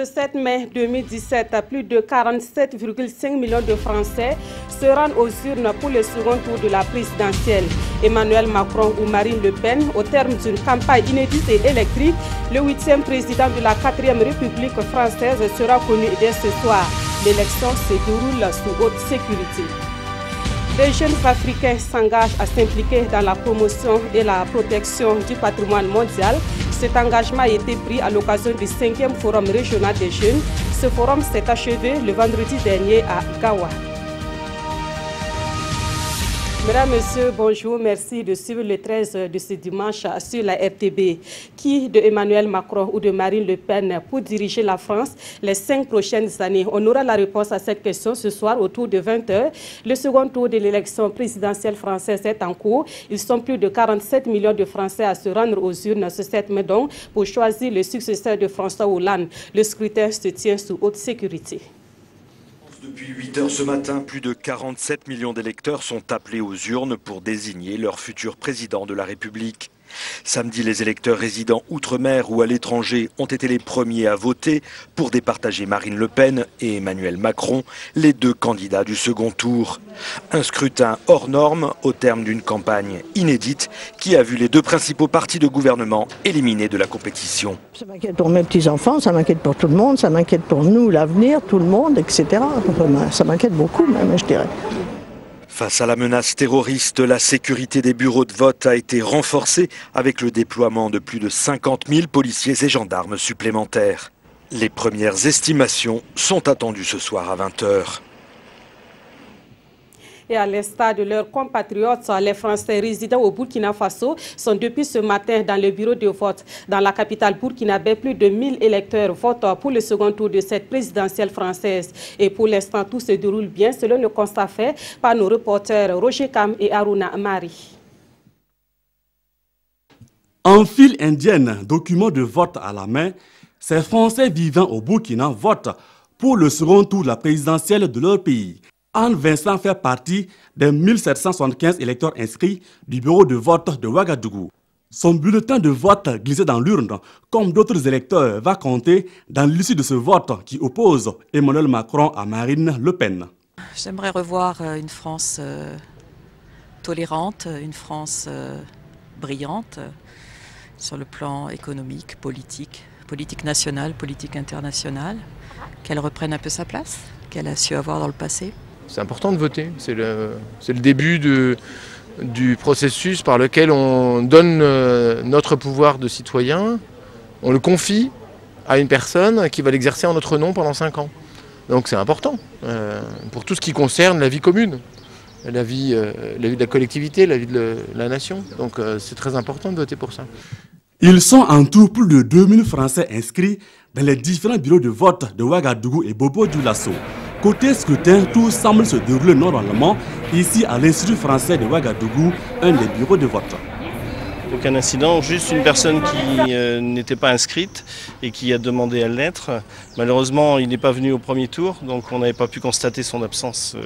ce 7 mai 2017, plus de 47,5 millions de Français se rendent aux urnes pour le second tour de la présidentielle. Emmanuel Macron ou Marine Le Pen, au terme d'une campagne inédite et électrique, le 8e président de la 4e République française sera connu dès ce soir. L'élection se déroule sous haute sécurité. Les jeunes Africains s'engagent à s'impliquer dans la promotion et la protection du patrimoine mondial. Cet engagement a été pris à l'occasion du 5e Forum régional des jeunes. Ce forum s'est achevé le vendredi dernier à Gawa. Mesdames, Messieurs, bonjour. Merci de suivre le 13 de ce dimanche sur la RTB. Qui de Emmanuel Macron ou de Marine Le Pen pour diriger la France les 5 prochaines années? On aura la réponse à cette question ce soir autour de 20 h. Le second tour de l'élection présidentielle française est en cours. Ils sont plus de 47 millions de Français à se rendre aux urnes ce 7 mai donc pour choisir le successeur de François Hollande. Le scrutin se tient sous haute sécurité. Depuis 8 h ce matin, plus de 47 millions d'électeurs sont appelés aux urnes pour désigner leur futur président de la République. Samedi, les électeurs résidant outre-mer ou à l'étranger ont été les premiers à voter pour départager Marine Le Pen et Emmanuel Macron, les deux candidats du second tour. Un scrutin hors norme au terme d'une campagne inédite qui a vu les deux principaux partis de gouvernement éliminés de la compétition. Ça m'inquiète pour mes petits-enfants, ça m'inquiète pour tout le monde, ça m'inquiète pour nous, l'avenir, tout le monde, etc. Ça m'inquiète beaucoup même, je dirais. Face à la menace terroriste, la sécurité des bureaux de vote a été renforcée avec le déploiement de plus de 50 000 policiers et gendarmes supplémentaires. Les premières estimations sont attendues ce soir à 20 h. Et à l'instar de leurs compatriotes, les Français résidant au Burkina Faso sont depuis ce matin dans le bureau de vote. Dans la capitale burkinabé, plus de 1000 électeurs votent pour le second tour de cette présidentielle française. Et pour l'instant, tout se déroule bien selon le constat fait par nos reporters Roger Kam et Aruna Mari. En file indienne, document de vote à la main, ces Français vivant au Burkina votent pour le second tour de la présidentielle de leur pays. Anne Vincent fait partie des 1775 électeurs inscrits du bureau de vote de Ouagadougou. Son bulletin de vote glissé dans l'urne, comme d'autres électeurs, va compter dans l'issue de ce vote qui oppose Emmanuel Macron à Marine Le Pen. J'aimerais revoir une France tolérante, une France brillante sur le plan économique, politique nationale, politique internationale, qu'elle reprenne un peu sa place, qu'elle a su avoir dans le passé. C'est important de voter, c'est le début du processus par lequel on donne notre pouvoir de citoyen, on le confie à une personne qui va l'exercer en notre nom pendant 5 ans. Donc c'est important pour tout ce qui concerne la vie commune, la vie de la collectivité, la vie de la nation. Donc c'est très important de voter pour ça. Ils sont en tout plus de 2000 Français inscrits dans les différents bureaux de vote de Ouagadougou et Bobo-Dioulasso. Côté scrutin, tout semble se dérouler normalement ici à l'Institut français de Ouagadougou, un des bureaux de vote. Aucun incident, juste une personne qui n'était pas inscrite et qui a demandé à l'être. Malheureusement, il n'est pas venu au premier tour, donc on n'avait pas pu constater son absence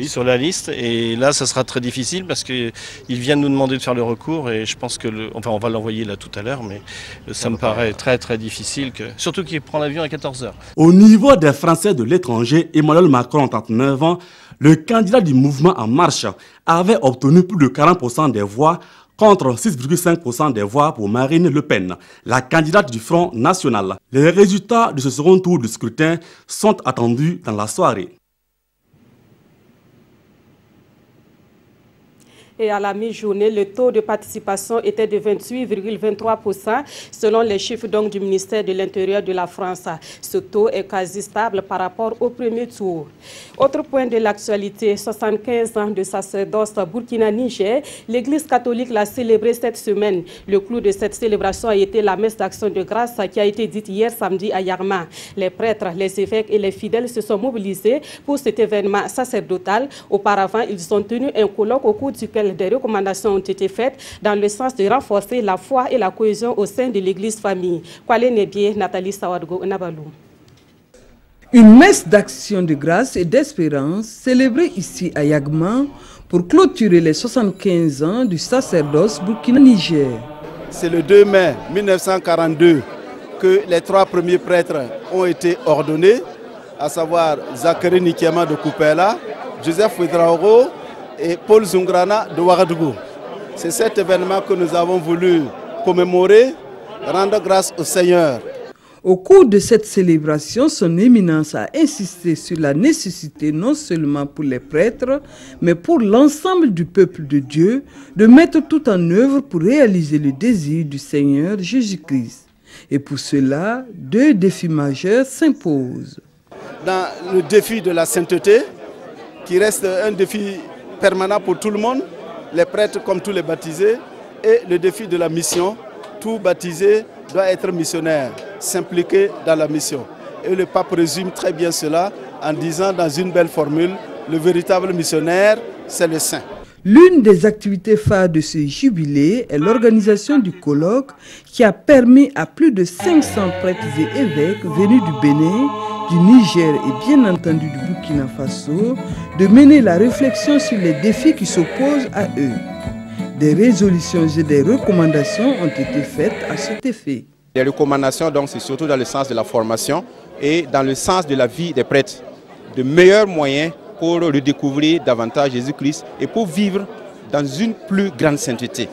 sur la liste. Et là, ça sera très difficile parce qu'il vient de nous demander de faire le recours et je pense que, on va l'envoyer là tout à l'heure, mais ça me paraît très difficile, surtout qu'il prend l'avion à 14 h. Au niveau des Français de l'étranger, Emmanuel Macron, 39 ans, le candidat du mouvement En Marche, avait obtenu plus de 40% des voix contre 6,5% des voix pour Marine Le Pen, la candidate du Front National. Les résultats de ce second tour de scrutin sont attendus dans la soirée. Et à la mi-journée, le taux de participation était de 28,23% selon les chiffres donc du ministère de l'Intérieur de la France. Ce taux est quasi stable par rapport au premier tour. Autre point de l'actualité, 75 ans de sacerdoce Burkina-Niger. L'Église catholique l'a célébré cette semaine. Le clou de cette célébration a été la messe d'action de grâce qui a été dite hier samedi à Yarma. Les prêtres, les évêques et les fidèles se sont mobilisés pour cet événement sacerdotal. Auparavant, ils ont tenu un colloque au cours duquel des recommandations ont été faites dans le sens de renforcer la foi et la cohésion au sein de l'église famille. Kwale Nebie, Nathalie Sawadgo, Nabalou. Une messe d'action de grâce et d'espérance célébrée ici à Yagma pour clôturer les 75 ans du sacerdoce Burkina-Niger. C'est le 2 mai 1942 que les 3 premiers prêtres ont été ordonnés, à savoir Zachary Nikiama de Koupela, Joseph Ouedraogo et Paul Zungrana de Ouagadougou. C'est cet événement que nous avons voulu commémorer, rendre grâce au Seigneur. Au cours de cette célébration, son éminence a insisté sur la nécessité non seulement pour les prêtres, mais pour l'ensemble du peuple de Dieu, de mettre tout en œuvre pour réaliser le désir du Seigneur Jésus-Christ. Et pour cela, 2 défis majeurs s'imposent. Dans le défi de la sainteté, qui reste un défi permanent pour tout le monde, les prêtres comme tous les baptisés, et le défi de la mission, tout baptisé doit être missionnaire, s'impliquer dans la mission. Et le pape résume très bien cela en disant dans une belle formule, le véritable missionnaire, c'est le saint. L'une des activités phares de ce jubilé est l'organisation du colloque qui a permis à plus de 500 prêtres et évêques venus du Bénin, du Niger et bien entendu du Burkina Faso de mener la réflexion sur les défis qui s'opposent à eux. Des résolutions et des recommandations ont été faites à cet effet. Les recommandations, donc, c'est surtout dans le sens de la formation et dans le sens de la vie des prêtres. De meilleurs moyens pour redécouvrir davantage Jésus-Christ et pour vivre dans une plus grande sainteté.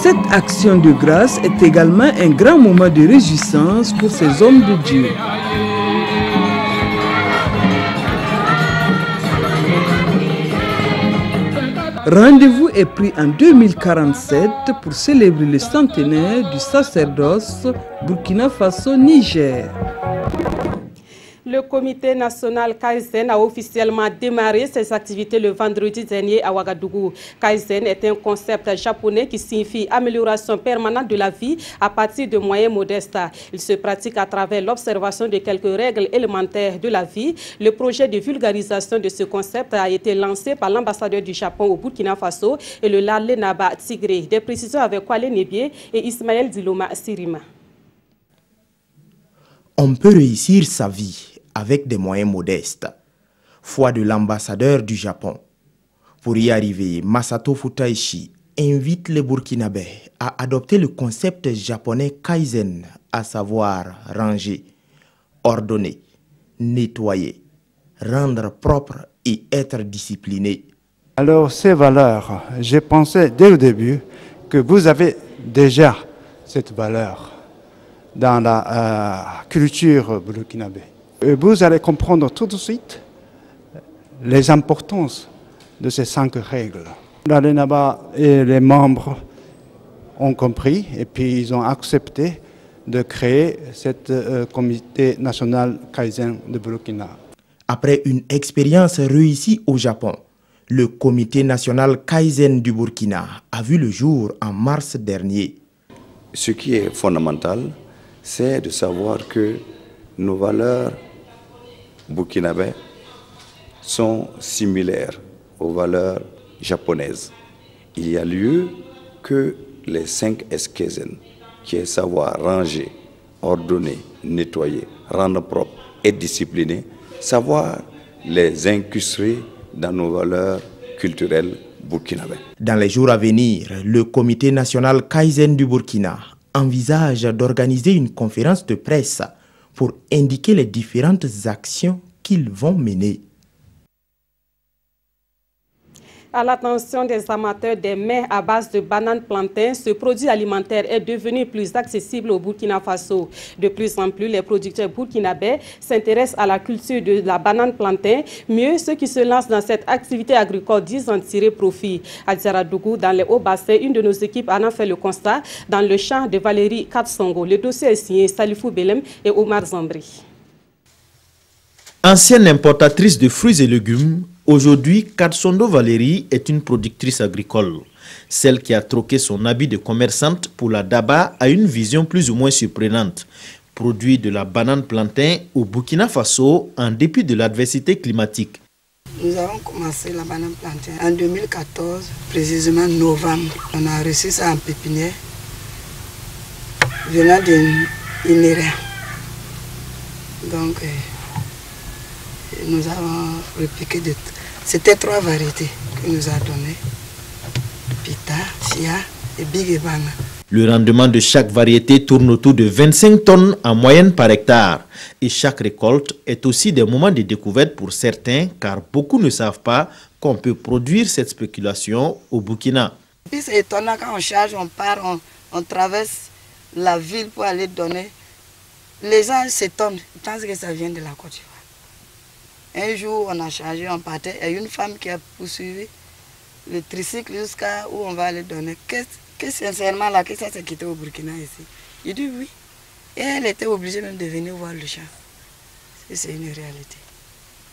Cette action de grâce est également un grand moment de réjouissance pour ces hommes de Dieu. Rendez-vous est pris en 2047 pour célébrer le centenaire du sacerdoce Burkina Faso-Niger. Le comité national Kaizen a officiellement démarré ses activités le vendredi dernier à Ouagadougou. Kaizen est un concept japonais qui signifie amélioration permanente de la vie à partir de moyens modestes. Il se pratique à travers l'observation de quelques règles élémentaires de la vie. Le projet de vulgarisation de ce concept a été lancé par l'ambassadeur du Japon au Burkina Faso et le Lalé Naba Tigré. Des précisions avec Kwale Nebie et Ismaël Diloma Sirima. On peut réussir sa vie avec des moyens modestes. Foi de l'ambassadeur du Japon. Pour y arriver, Masato Futaishi invite les Burkinabés à adopter le concept japonais Kaizen, à savoir ranger, ordonner, nettoyer, rendre propre et être discipliné. Alors ces valeurs, j'ai pensé dès le début que vous avez déjà cette valeur dans la culture burkinabé. Vous allez comprendre tout de suite les importances de ces 5 règles. Lalé Naba et les membres ont compris et puis ils ont accepté de créer ce comité national Kaizen de Burkina. Après une expérience réussie au Japon, le comité national Kaizen du Burkina a vu le jour en mars dernier. Ce qui est fondamental, c'est de savoir que nos valeurs burkinabés sont similaires aux valeurs japonaises. Il y a lieu que les 5 Eskezen, qui est savoir ranger, ordonner, nettoyer, rendre propre et discipliner, savoir les incruster dans nos valeurs culturelles burkinabées. Dans les jours à venir, le comité national Kaizen du Burkina envisage d'organiser une conférence de presse pour indiquer les différentes actions qu'ils vont mener. À l'attention des amateurs des mets à base de bananes plantains, ce produit alimentaire est devenu plus accessible au Burkina Faso. De plus en plus, les producteurs burkinabés s'intéressent à la culture de la banane plantain. Mieux, ceux qui se lancent dans cette activité agricole disent en tirer profit. À Djaradougou, dans les hauts-bassins, une de nos équipes en a fait le constat dans le champ de Valérie Katsongo. Le dossier est signé Salifou Belem et Omar Zambri. Ancienne importatrice de fruits et légumes, aujourd'hui, Katsondo Valérie est une productrice agricole. Celle qui a troqué son habit de commerçante pour la daba a une vision plus ou moins surprenante. Produit de la banane plantain au Burkina Faso en dépit de l'adversité climatique. Nous avons commencé la banane plantain en 2014, précisément novembre. On a reçu ça en pépinière venant d'Inéria. Donc, nous avons répliqué c'était 3 variétés qu'il nous a données. Pita, Chia et Big Ebana. Le rendement de chaque variété tourne autour de 25 tonnes en moyenne par hectare. Et chaque récolte est aussi des moments de découverte pour certains, car beaucoup ne savent pas qu'on peut produire cette spéculation au Burkina. Puis c'est étonnant quand on charge, on part, on traverse la ville pour aller donner. Les gens s'étonnent, ils pensent que ça vient de la Côte d'Ivoire. Un jour, on a chargé, on partait, et une femme qui a poursuivi le tricycle jusqu'à où on va aller donner. Que sincèrement, là, que ça s'est quitté au Burkina ici. Il dit oui. Et elle était obligée même de venir voir le champ. C'est une réalité.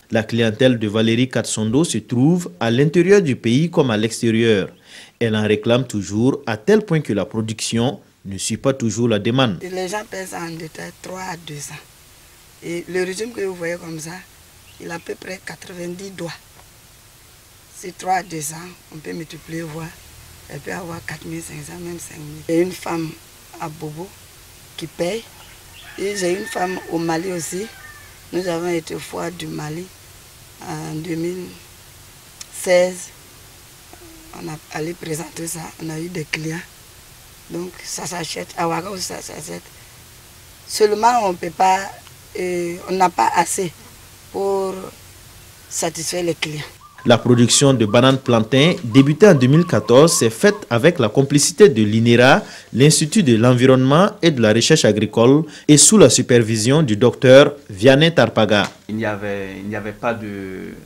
La clientèle de Valérie Katsondo se trouve à l'intérieur du pays comme à l'extérieur. Elle en réclame toujours à tel point que la production ne suit pas toujours la demande. Les gens pèsent en détail 3 à 200. Et le régime que vous voyez comme ça, il a à peu près 90 doigts. C'est 3 à 200, on peut multiplier, voir. Elle peut avoir 4500, même 5000. J'ai une femme à Bobo qui paye. Et j'ai une femme au Mali aussi. Nous avons été au foire du Mali en 2016. On a allé présenter ça, on a eu des clients. Donc ça s'achète. À Ouaga aussi ça s'achète. Seulement on peut pas, on n'a pas assez pour satisfaire les clients. La production de bananes plantains, débutée en 2014, s'est faite avec la complicité de l'INERA, l'Institut de l'Environnement et de la Recherche agricole, et sous la supervision du docteur Vianney Tarpaga. Il n'y avait pas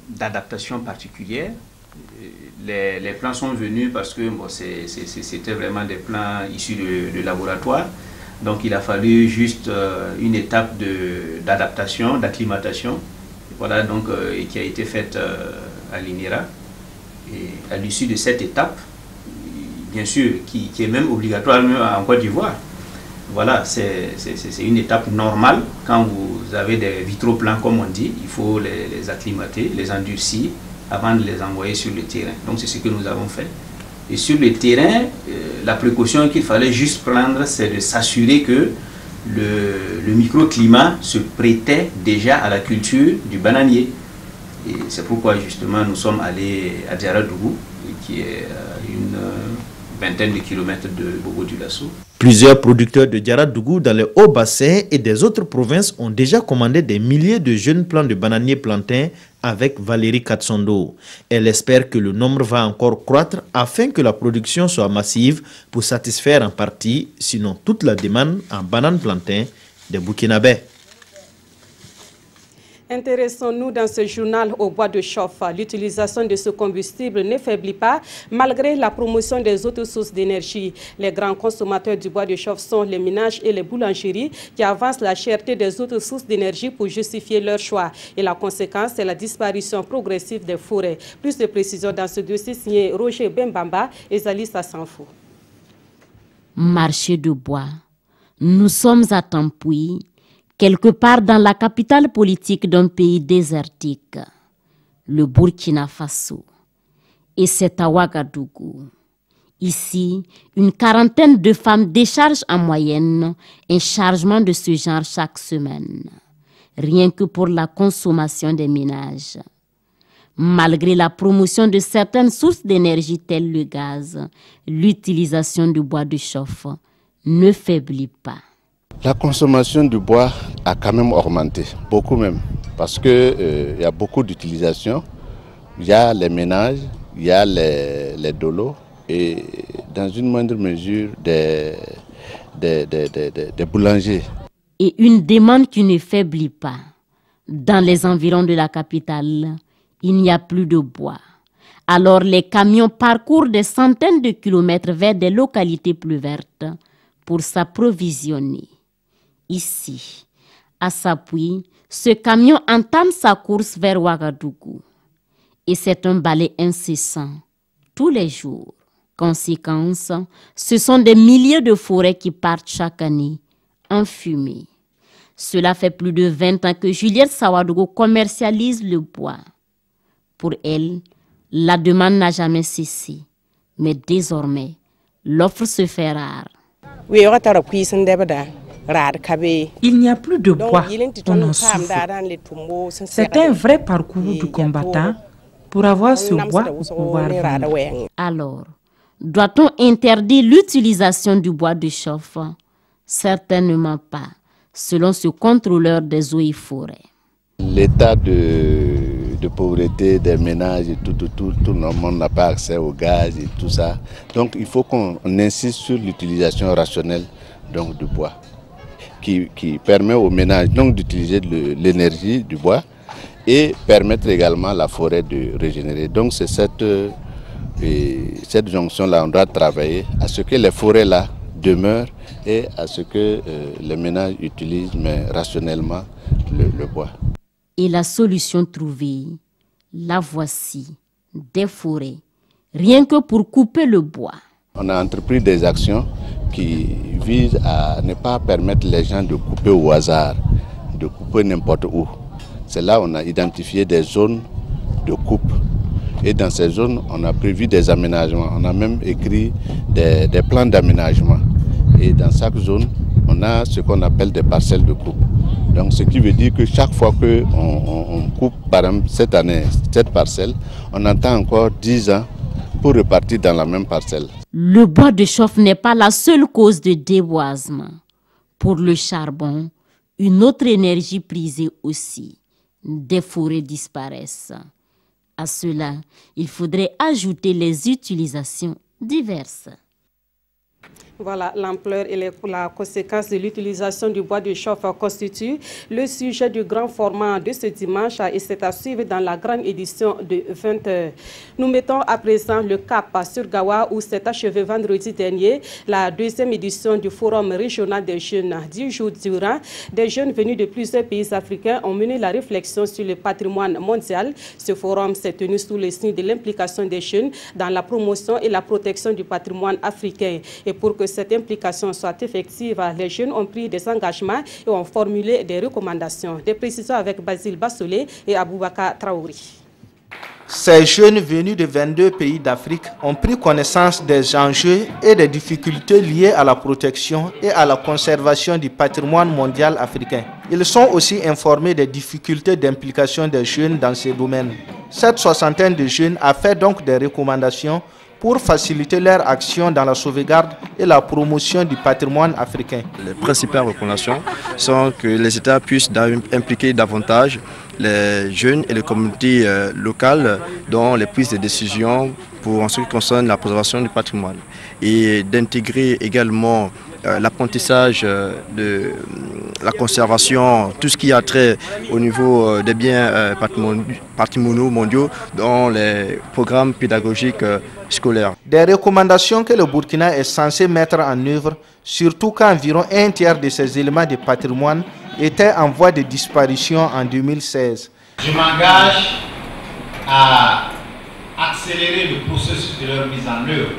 d'adaptation particulière. Les plants sont venus parce que bon, c'était vraiment des plants issus de laboratoire. Donc il a fallu juste une étape d'adaptation, d'acclimatation, voilà, donc, qui a été faite à l'INERA. Et à l'issue de cette étape, bien sûr, qui est même obligatoire en Côte d'Ivoire, voilà, c'est une étape normale. Quand vous avez des vitraux plans, comme on dit, il faut les acclimater, les endurcir avant de les envoyer sur le terrain. Donc c'est ce que nous avons fait. Et sur le terrain, la précaution qu'il fallait juste prendre, c'est de s'assurer que le microclimat se prêtait déjà à la culture du bananier. Et c'est pourquoi justement nous sommes allés à Diaradougou, qui est une vingtaine de kilomètres de Bobo-Dioulasso. Plusieurs producteurs de Diaradougou dans les hauts bassins et des autres provinces ont déjà commandé des milliers de jeunes plants de bananiers plantains avec Valérie Katsondo. Elle espère que le nombre va encore croître afin que la production soit massive pour satisfaire en partie, sinon toute la demande en bananes plantains des Burkinabés. Intéressons-nous dans ce journal au bois de chauffe. L'utilisation de ce combustible ne faiblit pas malgré la promotion des autres sources d'énergie. Les grands consommateurs du bois de chauffe sont les ménages et les boulangeries qui avancent la cherté des autres sources d'énergie pour justifier leur choix. Et la conséquence, c'est la disparition progressive des forêts. Plus de précisions dans ce dossier signé Roger Bembamba et Zalissa Sanfou. Marché de bois. Nous sommes à Tampoui, quelque part dans la capitale politique d'un pays désertique, le Burkina Faso. Et c'est à Ouagadougou. Ici, une quarantaine de femmes déchargent en moyenne un chargement de ce genre chaque semaine, rien que pour la consommation des ménages. Malgré la promotion de certaines sources d'énergie telles le gaz, l'utilisation du bois de chauffe ne faiblit pas. La consommation du bois a quand même augmenté, beaucoup même, parce qu'il y a beaucoup d'utilisation. Il y a les ménages, il y a les dolos et dans une moindre mesure des boulangers. Et une demande qui ne faiblit pas. Dans les environs de la capitale, il n'y a plus de bois. Alors les camions parcourent des centaines de kilomètres vers des localités plus vertes pour s'approvisionner. Ici, à Sapui, ce camion entame sa course vers Ouagadougou. Et c'est un balai incessant, tous les jours. Conséquence, ce sont des milliers de forêts qui partent chaque année, en fumée. Cela fait plus de 20 ans que Juliette Sawadougou commercialise le bois. Pour elle, la demande n'a jamais cessé. Mais désormais, l'offre se fait rare. Il n'y a plus de bois, on en souffre. C'est un vrai parcours du combattant pour avoir ce bois pour pouvoir vendre. Alors, Doit-on interdire l'utilisation du bois de chauffe? Certainement pas, selon ce contrôleur des eaux et forêts. L'état de pauvreté des ménages, tout le monde n'a pas accès au gaz et tout ça. Donc il faut qu'on insiste sur l'utilisation rationnelle donc, du bois, qui permet aux ménages d'utiliser l'énergie du bois et permettre également à la forêt de régénérer. Donc c'est cette jonction-là, on doit travailler à ce que les forêts-là demeurent et à ce que les ménages utilisent mais rationnellement le bois. Et la solution trouvée, la voici, des forêts, rien que pour couper le bois. On a entrepris des actions qui visent à ne pas permettre les gens de couper au hasard, de couper n'importe où. C'est là qu'on a identifié des zones de coupe. Et dans ces zones, on a prévu des aménagements. On a même écrit des plans d'aménagement. Et dans chaque zone, on a ce qu'on appelle des parcelles de coupe. Donc ce qui veut dire que chaque fois qu'on coupe, par exemple cette année, cette parcelle, on attend encore 10 ans pour repartir dans la même parcelle. Le bois de chauffe n'est pas la seule cause de déboisement. Pour le charbon, une autre énergie prisée aussi. Des forêts disparaissent. À cela, il faudrait ajouter les utilisations diverses. Voilà, l'ampleur et la conséquence de l'utilisation du bois de chauffe constitue le sujet du grand format de ce dimanche et c'est à suivre dans la grande édition de 20h. Nous mettons à présent le cap sur Gawa où s'est achevé vendredi dernier la deuxième édition du Forum régional des jeunes. 10 jours durant, des jeunes venus de plusieurs pays africains ont mené la réflexion sur le patrimoine mondial. Ce forum s'est tenu sous le signe de l'implication des jeunes dans la promotion et la protection du patrimoine africain. Et pour que cette implication soit effective, les jeunes ont pris des engagements et ont formulé des recommandations. Des précisions avec Basile Bassolé et Aboubakar Traouri. Ces jeunes venus de 22 pays d'Afrique ont pris connaissance des enjeux et des difficultés liées à la protection et à la conservation du patrimoine mondial africain. Ils sont aussi informés des difficultés d'implication des jeunes dans ces domaines. Cette soixantaine de jeunes a fait donc des recommandations pour faciliter leur action dans la sauvegarde et la promotion du patrimoine africain. Les principales recommandations sont que les États puissent impliquer davantage les jeunes et les communautés locales dans les prises de décisions pour en ce qui concerne la préservation du patrimoine et d'intégrer également l'apprentissage de la conservation, tout ce qui a trait au niveau des biens patrimoniaux mondiaux dans les programmes pédagogiques scolaires. Des recommandations que le Burkina est censé mettre en œuvre, surtout qu'environ un tiers de ces éléments de patrimoine étaient en voie de disparition en 2016. Je m'engage à accélérer le processus de leur mise en œuvre.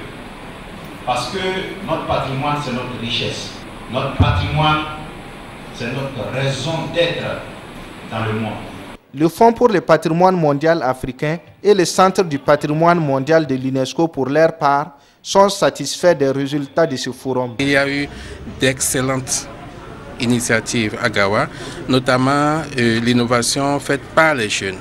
Parce que notre patrimoine, c'est notre richesse. Notre patrimoine, c'est notre raison d'être dans le monde. Le Fonds pour le patrimoine mondial africain et le Centre du patrimoine mondial de l'UNESCO, pour leur part, sont satisfaits des résultats de ce forum. Il y a eu d'excellentes initiatives à Gawa, notamment l'innovation faite par les jeunes,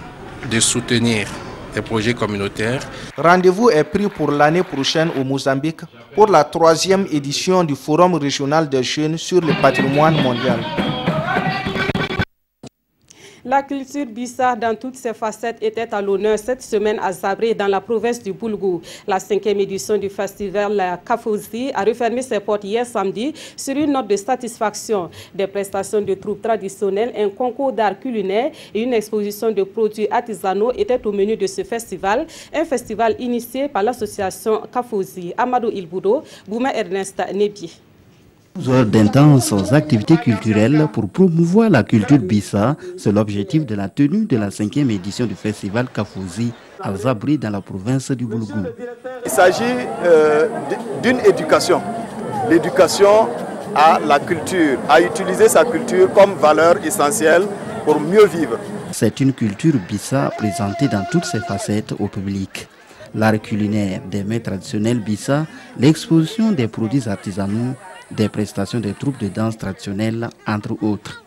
de soutenir des projets communautaires. Rendez-vous est pris pour l'année prochaine au Mozambique pour la 3e édition du Forum régional des jeunes sur le patrimoine mondial. La culture Bissa dans toutes ses facettes était à l'honneur cette semaine à Zabré dans la province du Boulgou. La 5e édition du festival Kafouzi a refermé ses portes hier samedi sur une note de satisfaction. Des prestations de troupes traditionnelles, un concours d'art culinaire et une exposition de produits artisanaux étaient au menu de ce festival. Un festival initié par l'association Kafouzi. Amadou Ilboudo, Bouma Ernest Nebi. D'intenses activités culturelles pour promouvoir la culture Bissa, c'est l'objectif de la tenue de la 5e édition du festival Kafouzi à Zabri dans la province du Boulgou. Il s'agit d'une éducation, l'éducation à la culture, à utiliser sa culture comme valeur essentielle pour mieux vivre. C'est une culture Bissa présentée dans toutes ses facettes au public. L'art culinaire des mets traditionnels Bissa, l'exposition des produits artisanaux, des prestations des troupes de danse traditionnelles, entre autres.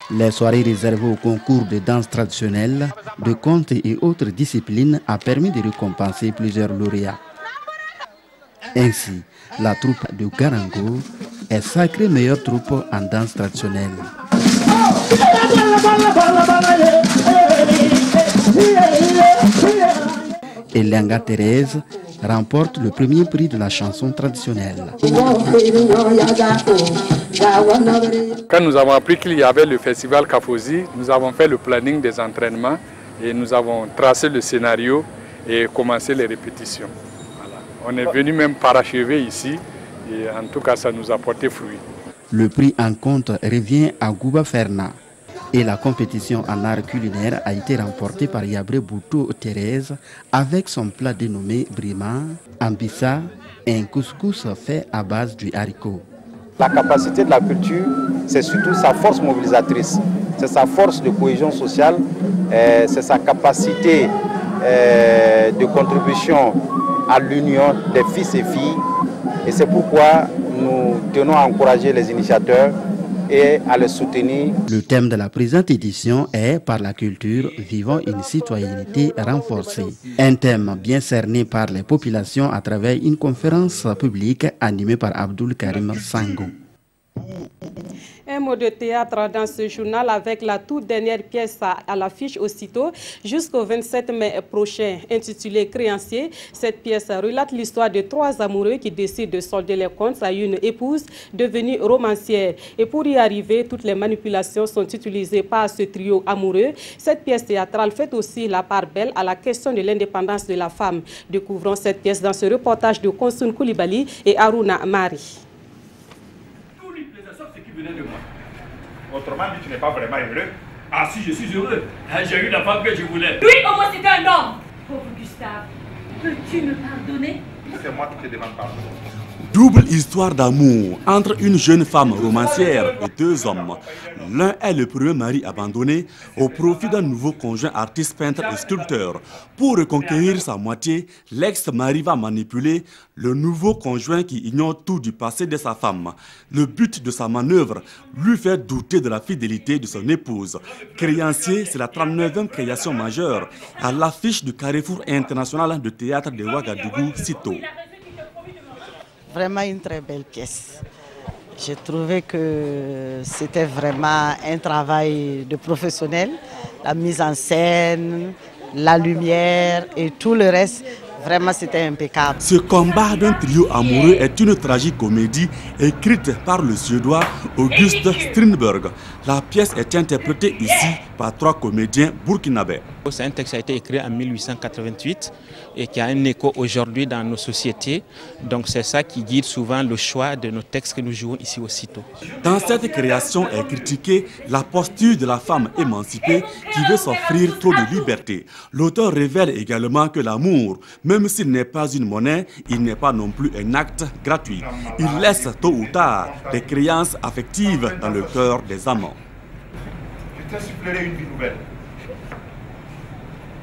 Les soirées réservées aux concours de danse traditionnelle, de contes et autres disciplines a permis de récompenser plusieurs lauréats. Ainsi, la troupe de Garango est sacrée meilleure troupe en danse traditionnelle. Et Lenga Thérèse remporte le premier prix de la chanson traditionnelle. Quand nous avons appris qu'il y avait le festival Kafosi, nous avons fait le planning des entraînements et nous avons tracé le scénario et commencé les répétitions. Voilà. On est venu même parachever ici et en tout cas ça nous a porté fruit. Le prix en compte revient à Gouba Ferna. Et la compétition en art culinaire a été remportée par Yabré Bouto Thérèse avec son plat dénommé Brima, Ambissa et un couscous fait à base du haricot. La capacité de la culture, c'est surtout sa force mobilisatrice, c'est sa force de cohésion sociale, c'est sa capacité de contribution à l'union des fils et filles. Et c'est pourquoi nous tenons à encourager les initiateurs et à les soutenir. Le thème de la présente édition est « Par la culture, vivant une citoyenneté renforcée ». Un thème bien cerné par les populations à travers une conférence publique animée par Abdoul Karim Sango. Un mot de théâtre dans ce journal avec la toute dernière pièce à l'affiche aussitôt jusqu'au 27 mai prochain, intitulée Créancier. Cette pièce relate l'histoire de trois amoureux qui décident de solder les comptes à une épouse devenue romancière. Et pour y arriver, toutes les manipulations sont utilisées par ce trio amoureux. Cette pièce théâtrale fait aussi la part belle à la question de l'indépendance de la femme. Découvrons cette pièce dans ce reportage de Konsun Koulibaly et Aruna Mari. De moi. Autrement dit, tu n'es pas vraiment heureux. Ah si, je suis heureux. J'ai eu la femme que je voulais. Lui, au moins, c'était un homme. Pauvre Gustave, peux-tu me pardonner? C'est moi qui te demande pardon. Double histoire d'amour entre une jeune femme romancière et deux hommes. L'un est le premier mari abandonné au profit d'un nouveau conjoint artiste, peintre et sculpteur. Pour reconquérir sa moitié, l'ex-mari va manipuler le nouveau conjoint qui ignore tout du passé de sa femme. Le but de sa manœuvre, lui faire douter de la fidélité de son épouse. Créancier, c'est la 39e création majeure à l'affiche du Carrefour international de théâtre de Ouagadougou, Cito. Vraiment une très belle pièce. J'ai trouvé que c'était vraiment un travail de professionnel, la mise en scène, la lumière et tout le reste. Vraiment, c'était impeccable. Ce combat d'un trio amoureux est une tragicomédie écrite par le Suédois August Strindberg. La pièce est interprétée ici par trois comédiens burkinabés. C'est un texte qui a été écrit en 1888 et qui a un écho aujourd'hui dans nos sociétés. Donc c'est ça qui guide souvent le choix de nos textes que nous jouons ici au Cito. Dans cette création est critiquée la posture de la femme émancipée qui veut s'offrir trop de liberté. L'auteur révèle également que l'amour, même s'il n'est pas une monnaie, il n'est pas non plus un acte gratuit. Il laisse tôt ou tard des créances affectives dans le cœur des amants. Je t'insufflerai une vie nouvelle.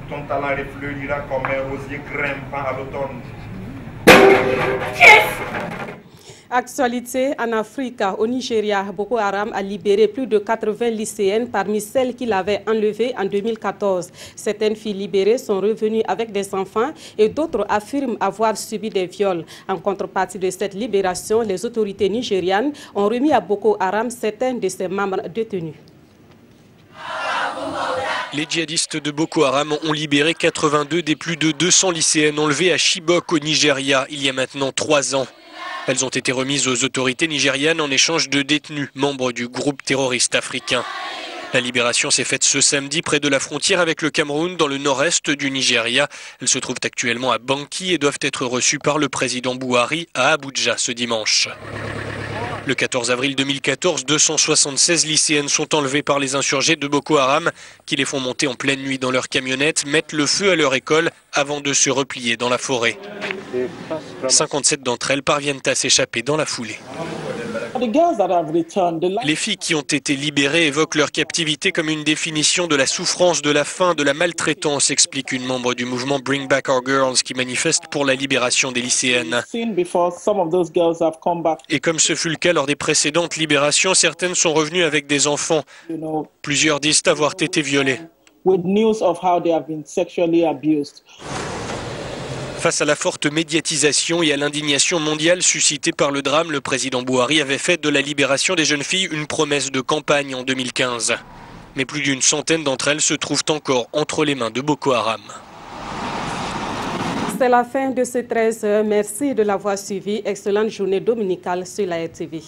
Ton talent refleurira comme un rosier grimpant à l'automne. Actualité en Afrique, au Nigeria, Boko Haram a libéré plus de 80 lycéennes parmi celles qu'il avait enlevées en 2014. Certaines filles libérées sont revenues avec des enfants et d'autres affirment avoir subi des viols. En contrepartie de cette libération, les autorités nigérianes ont remis à Boko Haram certains de ses membres détenus. Les djihadistes de Boko Haram ont libéré 82 des plus de 200 lycéennes enlevées à Chibok au Nigeria il y a maintenant 3 ans. Elles ont été remises aux autorités nigérianes en échange de détenus, membres du groupe terroriste africain. La libération s'est faite ce samedi près de la frontière avec le Cameroun dans le nord-est du Nigeria. Elles se trouvent actuellement à Banki et doivent être reçues par le président Buhari à Abuja ce dimanche. Le 14 avril 2014, 276 lycéennes sont enlevées par les insurgés de Boko Haram qui les font monter en pleine nuit dans leur camionnette, mettent le feu à leur école avant de se replier dans la forêt. 57 d'entre elles parviennent à s'échapper dans la foulée. Les filles qui ont été libérées évoquent leur captivité comme une définition de la souffrance, de la faim, de la maltraitance, explique une membre du mouvement Bring Back Our Girls qui manifeste pour la libération des lycéennes. Et comme ce fut le cas lors des précédentes libérations, certaines sont revenues avec des enfants. Plusieurs disent avoir été violées. Face à la forte médiatisation et à l'indignation mondiale suscitée par le drame, le président Buhari avait fait de la libération des jeunes filles une promesse de campagne en 2015. Mais plus d'une centaine d'entre elles se trouvent encore entre les mains de Boko Haram. C'est la fin de ce 13h. Merci de l'avoir suivi. Excellente journée dominicale sur la RTV.